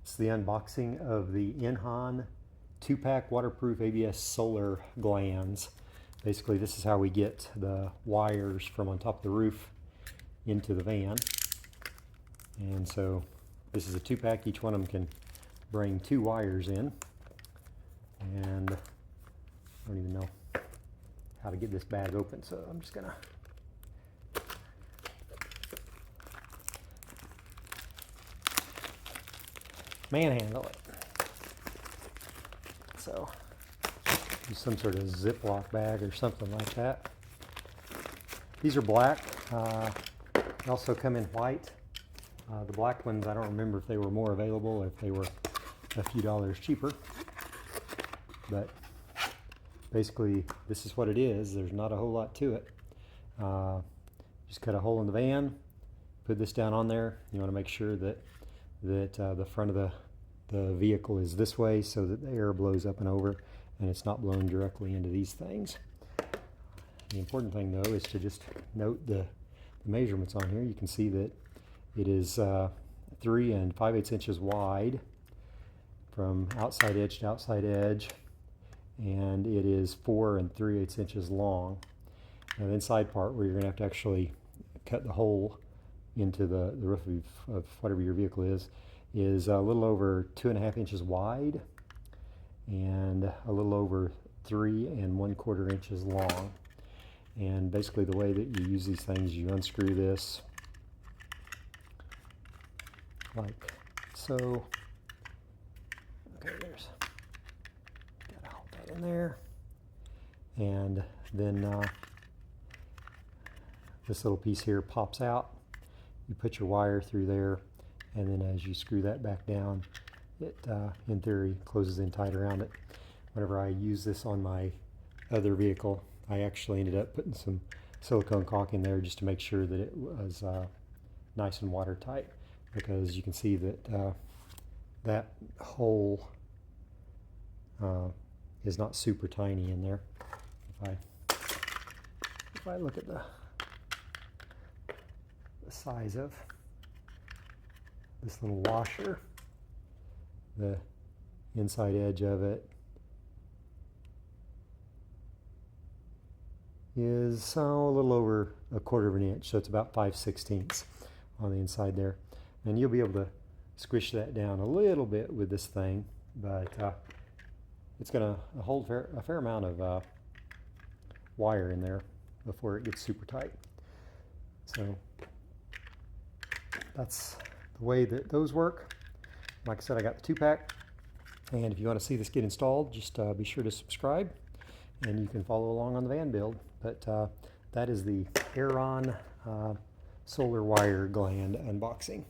It's the unboxing of the Inhan 2-pack waterproof ABS solar glands. Basically, this is how we get the wires from on top of the roof into the van. And so this is a 2-pack. Each one of them can bring 2 wires in. And I don't even know how to get this bag open, so I'm just gonna manhandle it. So use some sort of Ziploc bag or something like that. These are black. They also come in white. The black ones, I don't remember if they were more available, if they were a few dollars cheaper. But basically, this is what it is. There's not a whole lot to it. Just cut a hole in the van, put this down on there. You want to make sure that the front of the vehicle is this way so that the air blows up and over and it's not blowing directly into these things. The important thing though is to just note the measurements on here. You can see that it is 3 5/8 inches wide from outside edge to outside edge, and it is 4 3/8 inches long. Now the inside part, where you're going to have to actually cut the hole into the roof of whatever your vehicle is a little over 2.5 inches wide and a little over 3 1/4 inches long. And basically the way that you use these things, you unscrew this like so. Okay, gotta hold that in there. And then this little piece here pops out. You put your wire through there, and then as you screw that back down, it in theory closes in tight around it. Whenever I use this on my other vehicle, I actually ended up putting some silicone caulk in there just to make sure that it was nice and watertight, because you can see that that hole is not super tiny in there. If I look at the size of this little washer, the inside edge of it is a little over 1/4 inch, so it's about 5/16 on the inside there. And you'll be able to squish that down a little bit with this thing, but it's going to hold a fair amount of wire in there before it gets super tight. So that's the way that those work. Like I said, I got the 2-pack, and if you want to see this get installed, just be sure to subscribe, and you can follow along on the van build. But that is the Aeron solar wire gland unboxing.